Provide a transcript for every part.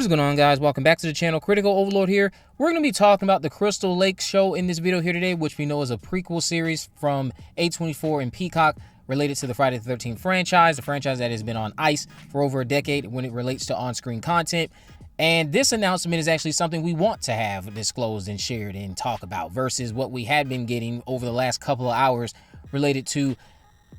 What is going on, guys? Welcome back to the channel. Critical Overlord here. We're going to be talking about the Crystal Lake show in this video here today, which we know is a prequel series from A24 and Peacock related to the Friday the 13th franchise, the franchise that has been on ice for over a decade when it relates to on-screen content. And this announcement is actually something we want to have disclosed and shared and talk about versus what we had been getting over the last couple of hours related to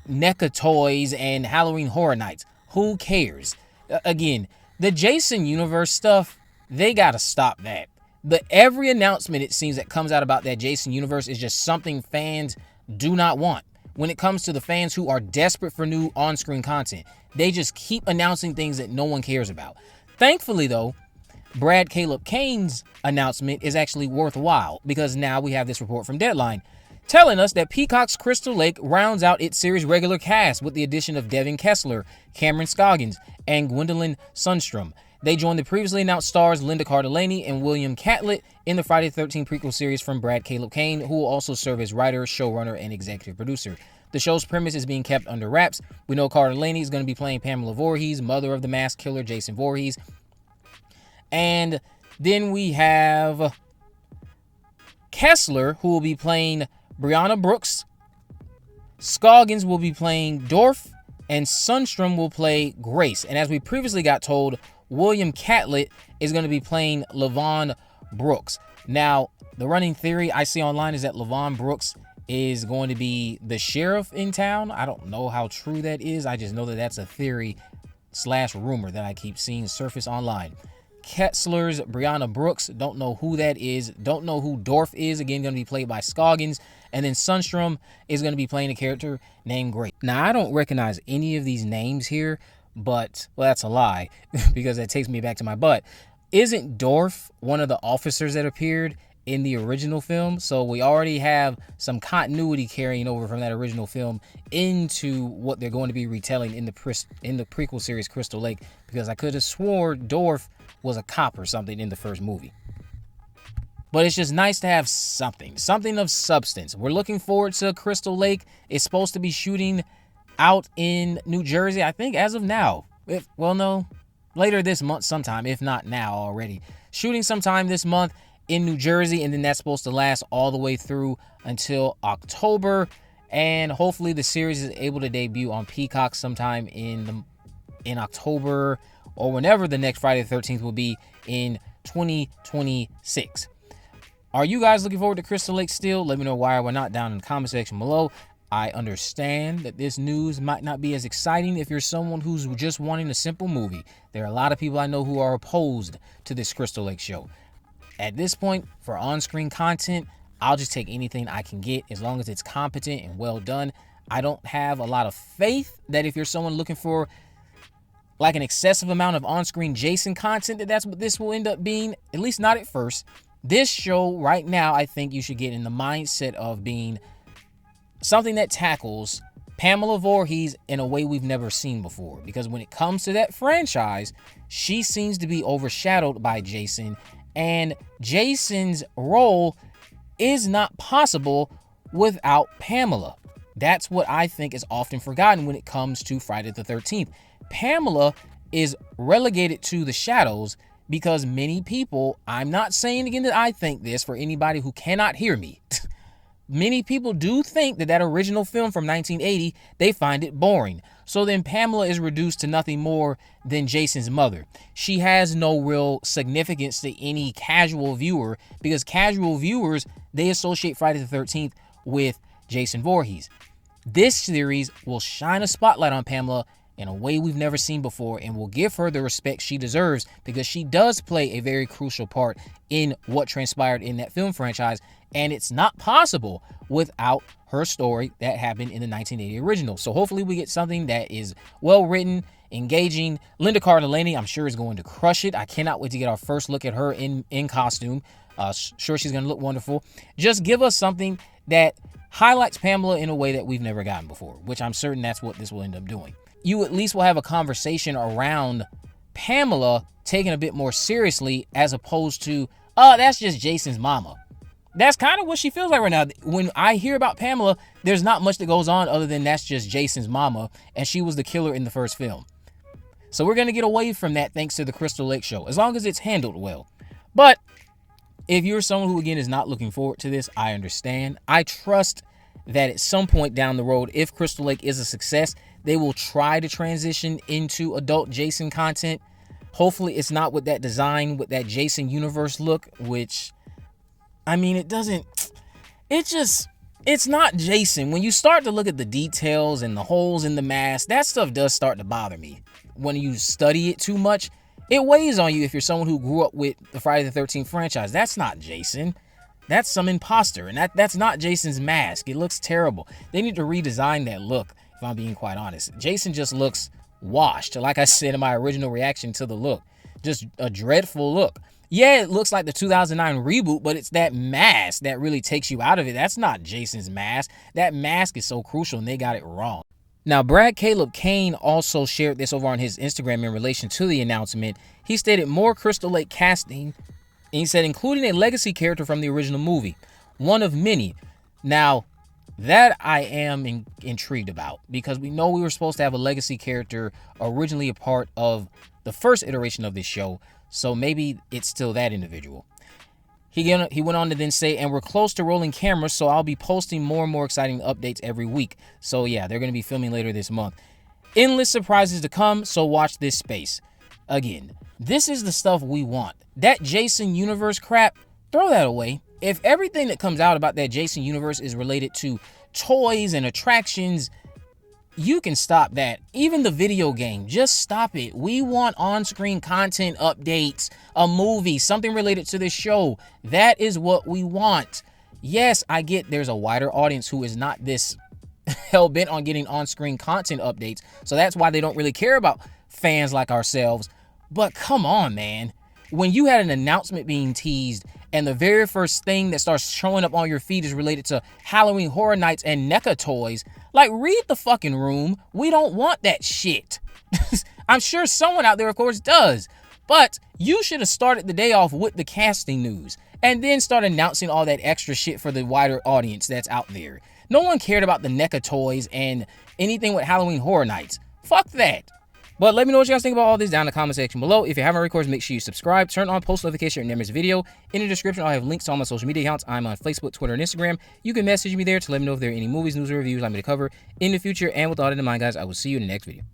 NECA toys and Halloween Horror Nights. Who cares? Again, the Jason universe stuff, they gotta stop that. But every announcement, it seems, that comes out about that Jason universe is just something fans do not want. When it comes to the fans who are desperate for new on-screen content, they just keep announcing things that no one cares about. Thankfully, though, Brad Caleb Kane's announcement is actually worthwhile because now we have this report from Deadline telling us that Peacock's Crystal Lake rounds out its series' regular cast with the addition of Devin Kessler, Cameron Scoggins, and Gwendolyn Sundstrom. They joined the previously announced stars Linda Cardellini and William Catlett in the Friday the 13th prequel series from Brad Caleb Kane, who will also serve as writer, showrunner, and executive producer. The show's premise is being kept under wraps. We know Cardellini is going to be playing Pamela Voorhees, mother of the masked killer Jason Voorhees. And then we have Kessler, who will be playing Brianna Brooks. Scoggins will be playing Dorf, and Sundstrom will play Grace. And as we previously got told, William Catlett is going to be playing LaVon Brooks. Now, the running theory I see online is that LaVon Brooks is going to be the sheriff in town. I don't know how true that is. I just know that that's a theory / rumor that I keep seeing surface online. Kessler's Brianna Brooks, don't know who that is, don't know who Dorf is, again going to be played by Scoggins, and then Sundstrom is going to be playing a character named Grace. Now, I don't recognize any of these names here, but, well, that's a lie, because that takes me back to my butt. Isn't Dorf one of the officers that appeared in the original film? So we already have some continuity carrying over from that original film into what they're going to be retelling in the prequel series Crystal Lake, because I could have swore Dorf was a cop or something in the first movie. But it's just nice to have something of substance. We're looking forward to Crystal Lake. It's supposed to be shooting out in New Jersey, I think, as of now. Later this month sometime, if not now already. Shooting sometime this month in New Jersey, and then that's supposed to last all the way through until October. And hopefully the series is able to debut on Peacock sometime in October, or whenever the next Friday the 13th will be in 2026. Are you guys looking forward to Crystal Lake still? Let me know why or why not down in the comment section below. I understand that this news might not be as exciting if you're someone who's just wanting a simple movie. There are a lot of people I know who are opposed to this Crystal Lake show. At this point, for on-screen content, I'll just take anything I can get as long as it's competent and well done. I don't have a lot of faith that if you're someone looking for like an excessive amount of on-screen Jason content, that's what this will end up being, at least not at first. This show right now, I think you should get in the mindset of being something that tackles Pamela Voorhees in a way we've never seen before. Because when it comes to that franchise, she seems to be overshadowed by Jason, and Jason's role is not possible without Pamela. That's what I think is often forgotten when it comes to Friday the 13th. Pamela is relegated to the shadows because many people, I'm not saying again that I think this for anybody who cannot hear me. Many people do think that original film from 1980, they find it boring. So then Pamela is reduced to nothing more than Jason's mother. She has no real significance to any casual viewer because casual viewers, they associate Friday the 13th with Jason Voorhees. This series will shine a spotlight on Pamela in a way we've never seen before and will give her the respect she deserves because she does play a very crucial part in what transpired in that film franchise, and it's not possible without her story that happened in the 1980 original. So hopefully we get something that is well written, engaging. Linda Cardellini, I'm sure, is going to crush it. I cannot wait to get our first look at her in costume. Sure, she's going to look wonderful. Just give us something that highlights Pamela in a way that we've never gotten before, which I'm certain that's what this will end up doing. You at least will have a conversation around Pamela taken a bit more seriously as opposed to, that's just Jason's mama. That's kind of what she feels like right now. When I hear about Pamela, there's not much that goes on other than that's just Jason's mama, and she was the killer in the first film. So we're going to get away from that thanks to the Crystal Lake show, as long as it's handled well. But if you're someone who, again, is not looking forward to this, I understand. I trust that at some point down the road, if Crystal Lake is a success, they will try to transition into adult Jason content. Hopefully it's not with that design, with that Jason universe look, which, I mean, it's not Jason. When you start to look at the details and the holes in the mask, that stuff does start to bother me. When you study it too much, it weighs on you if you're someone who grew up with the Friday the 13th franchise. That's not Jason. That's some imposter, and that's not Jason's mask. It looks terrible. They need to redesign that look, if I'm being quite honest. Jason just looks washed, like I said in my original reaction to the look. Just a dreadful look. Yeah, it looks like the 2009 reboot, but it's that mask that really takes you out of it. That's not Jason's mask. That mask is so crucial, and they got it wrong. Now, Brad Caleb Kane also shared this over on his Instagram in relation to the announcement. He stated more Crystal Lake casting, and he said, including a legacy character from the original movie, one of many. Now, that I am intrigued about, because we know we were supposed to have a legacy character originally a part of the first iteration of this show, so maybe it's still that individual. He went on to then say, and we're close to rolling cameras, so I'll be posting more and more exciting updates every week. So yeah, they're going to be filming later this month. Endless surprises to come, so watch this space. Again, this is the stuff we want. That Jason universe crap, throw that away. If everything that comes out about that Jason universe is related to toys and attractions, you can stop that. Even the video game, just stop it. We want on-screen content updates, a movie, something related to this show. That is what we want. Yes, I get there's a wider audience who is not this hell-bent on getting on-screen content updates, so that's why they don't really care about fans like ourselves. But come on, man. When you had an announcement being teased and the very first thing that starts showing up on your feed is related to Halloween Horror Nights and NECA toys, like, read the fucking room. We don't want that shit. I'm sure someone out there, of course, does. But you should have started the day off with the casting news and then start announcing all that extra shit for the wider audience that's out there. No one cared about the NECA toys and anything with Halloween Horror Nights. Fuck that. But let me know what you guys think about all this down in the comment section below. If you haven't already, of course, make sure you subscribe, turn on post notification in this video. In the description, I'll have links to all my social media accounts. I'm on Facebook, Twitter, and Instagram. You can message me there to let me know if there are any movies, news, or reviews I'm going to cover in the future. And with all that in mind, guys, I will see you in the next video.